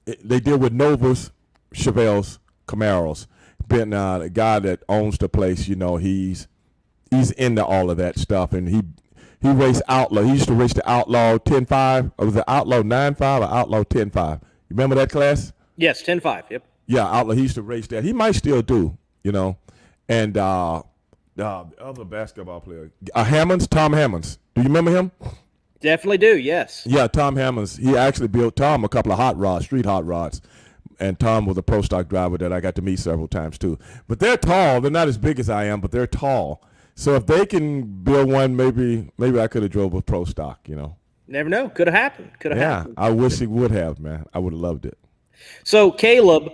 they deal with Novas, Chevelles, Camaros. Been the guy that owns the place. You know, he's into all of that stuff, and he raced Outlaw. He used to race the Outlaw 10.5, or was it Outlaw 9.5 or Outlaw 10.5? You remember that class? Yes, 10.5. Yep. Yeah, Outlaw. He used to race that. He might still do, you know. And the other basketball player, Tom Hammonds. Do you remember him? Definitely do. Yes. Yeah, Tom Hammonds. He actually built Tom a couple of hot rods, street hot rods. And Tom was a pro stock driver that I got to meet several times too. But they're tall. They're not as big as I am, but they're tall. So if they can build one, maybe I could have drove a pro stock, you know. Never know. Could have happened. Yeah, I wish he would have, man. I would have loved it. So Caleb,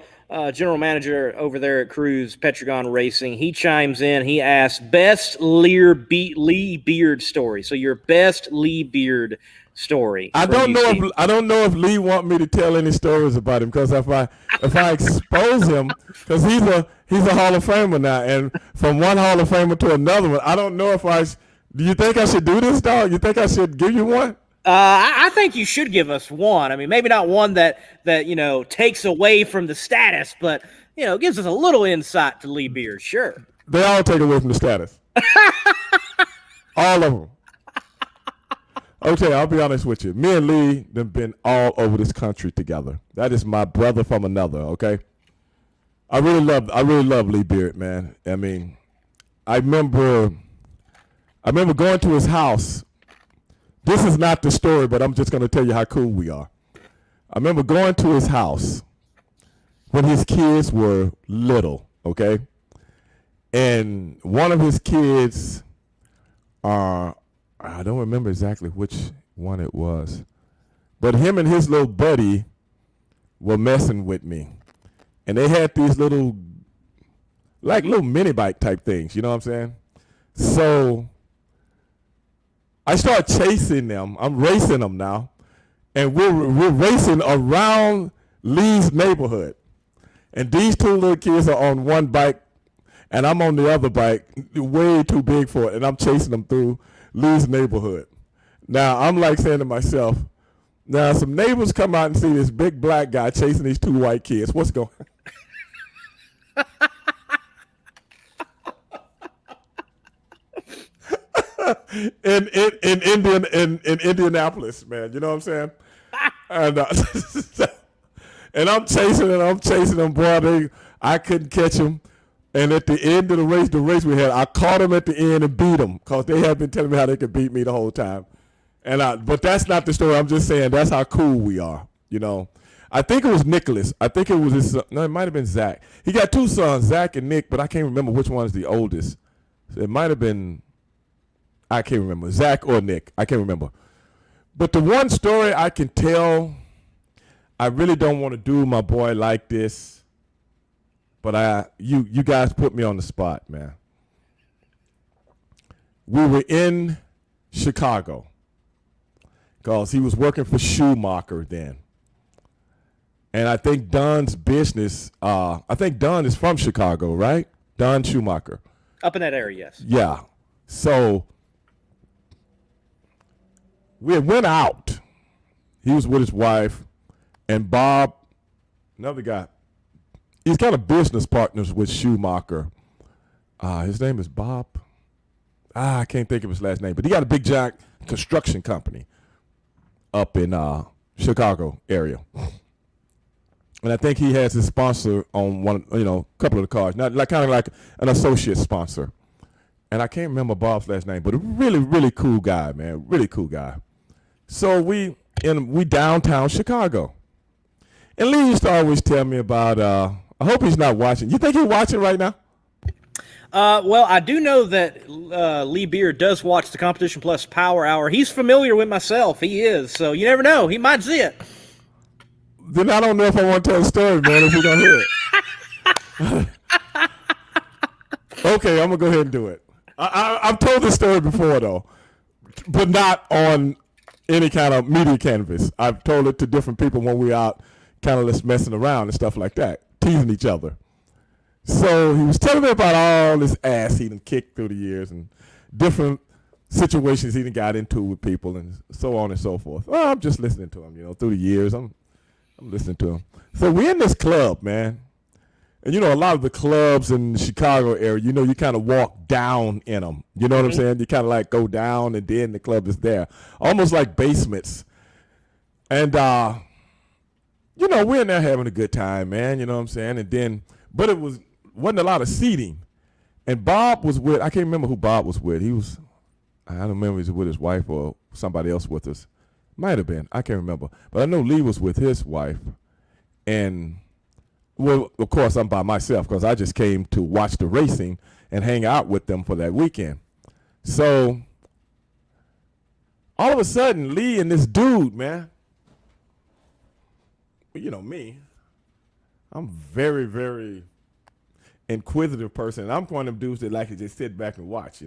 general manager over there at Cruise Petragon Racing, he chimes in. He asks, best Lee Beard story. So your best Lee Beard story. I don't know if Lee want me to tell any stories about him, because if I expose him, because he's a Hall of Famer now, and from one Hall of Famer to another one, I don't know if do you think I should do this, dog? You think I should give you one? I think you should give us one. I mean, maybe not one that takes away from the status, but gives us a little insight to Lee Beard. Sure. They all take away from the status. All of them. Okay, I'll be honest with you. Me and Lee have been all over this country together. That is my brother from another, okay? I really love Lee Beard, man. I mean, I remember going to his house. This is not the story, but I'm just going to tell you how cool we are. I remember going to his house when his kids were little, okay? And one of his kids I don't remember exactly which one it was, but him and his little buddy were messing with me. And they had these little mini bike type things, you know what I'm saying? So I start chasing them. I'm racing them now. And we're racing around Lee's neighborhood. And these two little kids are on one bike, and I'm on the other bike, way too big for it, and I'm chasing them through Lee's neighborhood. Now, I'm like saying to myself, now some neighbors come out and see this big black guy chasing these two white kids. What's going on? in Indianapolis, man. You know what I'm saying? And and I'm chasing them, boy. I couldn't catch them. And at the end of the race we had, I caught them at the end and beat them, because they had been telling me how they could beat me the whole time. But that's not the story. I'm just saying that's how cool we are, you know. I think it was Nicholas. I think it was his son. No, it might have been Zach. He got two sons, Zach and Nick, but I can't remember which one is the oldest. So it might have been, I can't remember, Zach or Nick. I can't remember. But the one story I can tell, I really don't want to do my boy like this, but you guys put me on the spot, man. We were in Chicago because he was working for Schumacher then. And I think Don's business, I think Don is from Chicago, right? Don Schumacher. Up in that area, yes. Yeah. So we went out. He was with his wife, and Bob, another guy, he's kind of business partners with Schumacher. His name is Bob. I can't think of his last name, but he got a big giant construction company up in Chicago area. And I think he has his sponsor on one, a couple of the cars, not like kind of like an associate sponsor. And I can't remember Bob's last name, but a really, really cool guy, man, really cool guy. So we downtown Chicago. And Lee used to always tell me about, I hope he's not watching. You think he's watching right now? Well, I do know that Lee Beard does watch the Competition Plus Power Hour. He's familiar with myself. He is. So you never know. He might see it. Then I don't know if I want to tell a story, man, if you're going to hear it. Okay, I'm going to go ahead and do it. I've told this story before, though, but not on any kind of media canvas. I've told it to different people when we're out kind of just messing around and stuff like that, teasing each other. So he was telling me about all this ass he done kicked through the years and different situations he done got into with people and so on and so forth. Well, I'm just listening to him, through the years. I'm listening to him. So we're in this club, man. And, a lot of the clubs in the Chicago area, you kind of walk down in them. You know what I'm saying? You kind of like go down and then the club is there. Almost like basements. And, we're in there having a good time, man. You know what I'm saying? And then, but wasn't a lot of seating. And Bob was with, I can't remember who Bob was with. I don't remember if he was with his wife or somebody else with us. Might have been. I can't remember. But I know Lee was with his wife. And, well, of course, I'm by myself because I just came to watch the racing and hang out with them for that weekend. So, all of a sudden, Lee and this dude, man, me, I'm very, very inquisitive person. And I'm one of them dudes that like to just sit back and watch,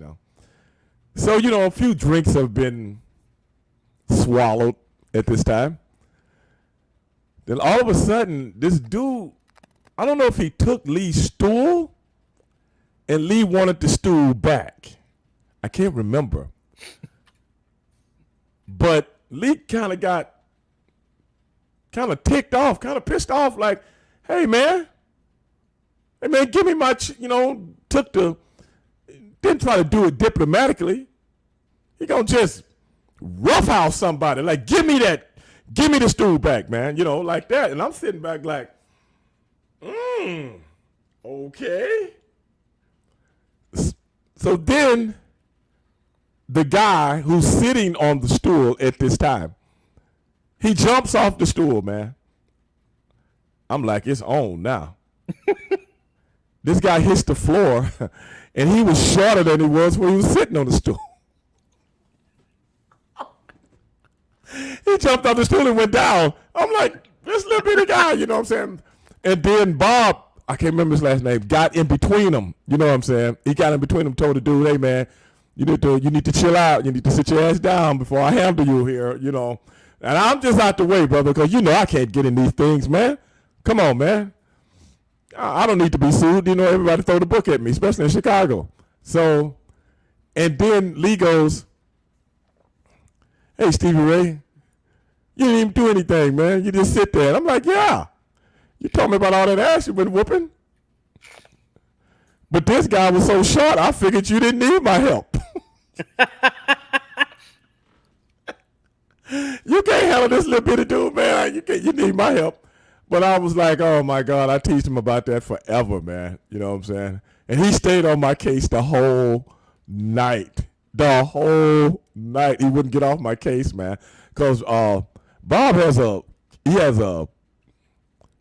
So, a few drinks have been swallowed at this time. Then all of a sudden, this dude, I don't know if he took Lee's stool and Lee wanted the stool back. I can't remember. But Lee kind of got ticked off, kind of pissed off, like, hey, man, give me my, didn't try to do it diplomatically. He gonna just roughhouse somebody, like, give me the stool back, man, like that. And I'm sitting back like, okay. So then the guy who's sitting on the stool at this time, he jumps off the stool, man. I'm like, it's on now. This guy hits the floor, and he was shorter than he was when he was sitting on the stool. He jumped off the stool and went down. I'm like, this little bitty guy, you know what I'm saying? And then Bob, I can't remember his last name, got in between them. You know what I'm saying? He got in between them, told the dude, hey, man, you need to chill out. You need to sit your ass down before I handle you here, And I'm just out the way, brother, because I can't get in these things, man. Come on, man. I don't need to be sued. Everybody throw the book at me, especially in Chicago. So, and then Lee goes, hey, Stevie Ray, you didn't even do anything, man. You just sit there. And I'm like, yeah. You told me about all that ass you've been whooping. But this guy was so short, I figured you didn't need my help. You can't handle this little bitty dude, man. You need my help. But I was like, oh, my God, I teased him about that forever, man. You know what I'm saying? And he stayed on my case the whole night. The whole night. He wouldn't get off my case, man. Because Bob has a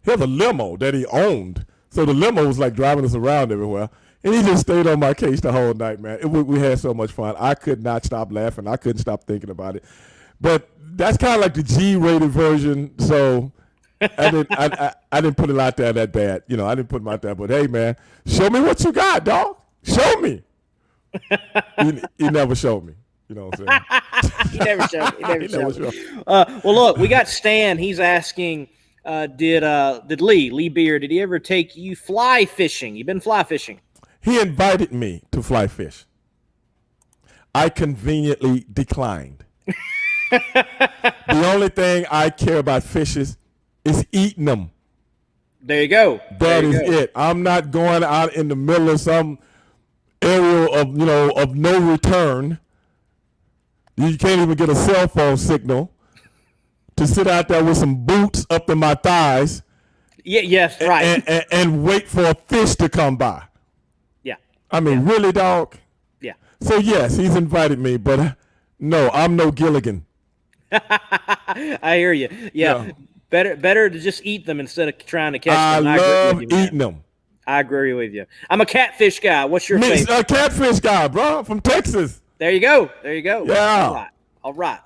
limo that he owned. So the limo was like driving us around everywhere. And he just stayed on my case the whole night, man. We had so much fun. I could not stop laughing. I couldn't stop thinking about it. But that's kind of like the G-rated version. So I didn't put it out there that bad. I didn't put him out there. But, hey, man, show me what you got, dog. Show me. He never showed me. You know what I'm saying? He never showed me. Well, look, we got Stan. He's asking, did Lee Beer, did he ever take you fly fishing? You been fly fishing? He invited me to fly fish. I conveniently declined. The only thing I care about fishes is eating them. There you go. That is it. I'm not going out in the middle of some area of no return. You can't even get a cell phone signal to sit out there with some boots up in my thighs. Yeah, yes, right. And wait for a fish to come by. Yeah. I mean, really, dog? Yeah. So, yes, he's invited me, but no, I'm no Gilligan. I hear you. Yeah. No. Better to just eat them instead of trying to catch them. I love eating them. I agree with you. I'm a catfish guy. What's your favorite? A catfish guy, bro, from Texas. There you go. Yeah. All right.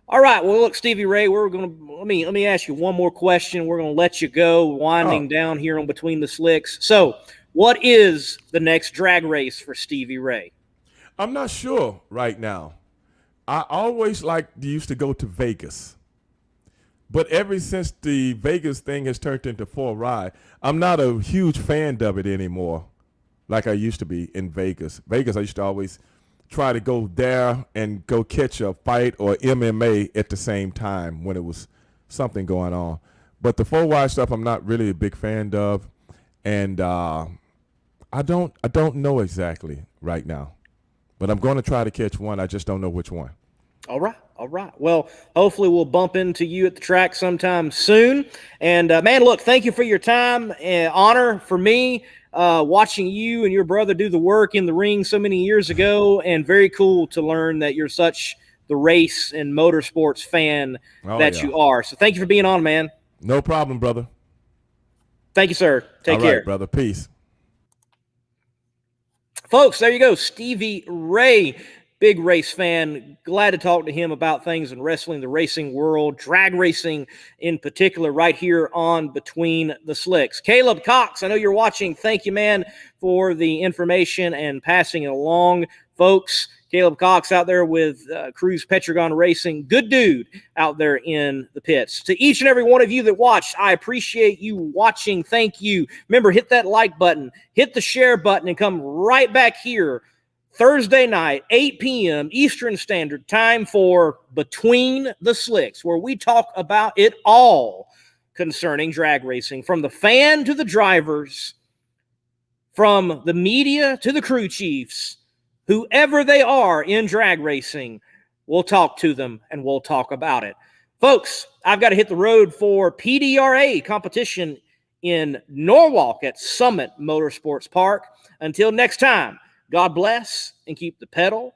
Well, look, Stevie Ray, we're gonna let me ask you one more question. We're gonna let you go, winding down here on Between the Slicks. So, what is the next drag race for Stevie Ray? I'm not sure right now. I always used to go to Vegas. But ever since the Vegas thing has turned into Full Ride, I'm not a huge fan of it anymore like I used to be in Vegas. Vegas, I used to always try to go there and go catch a fight or MMA at the same time when it was something going on. But the 4-wide stuff I'm not really a big fan of, and I don't know exactly right now. But I'm going to try to catch one. I just don't know which one. All right. All right. Well, hopefully we'll bump into you at the track sometime soon. And, man, look, thank you for your time. Honor for me watching you and your brother do the work in the ring so many years ago, and very cool to learn that you're such the race and motorsports fan you are. So thank you for being on, man. No problem, brother. Thank you, sir. Take care. All right, brother. Peace. Folks, there you go. Stevie Ray, big race fan. Glad to talk to him about things in wrestling, the racing world, drag racing in particular, right here on Between the Slicks. Caleb Cox, I know you're watching. Thank you, man, for the information and passing it along. Folks, Caleb Cox out there with Cruz Petragon Racing. Good dude out there in the pits. To each and every one of you that watched, I appreciate you watching. Thank you. Remember, hit that like button, hit the share button, and come right back here Thursday night, 8 p.m. Eastern Standard Time for Between the Slicks, where we talk about it all concerning drag racing, from the fan to the drivers, from the media to the crew chiefs. Whoever they are in drag racing, we'll talk to them and we'll talk about it. Folks, I've got to hit the road for PDRA competition in Norwalk at Summit Motorsports Park. Until next time, God bless and keep the pedal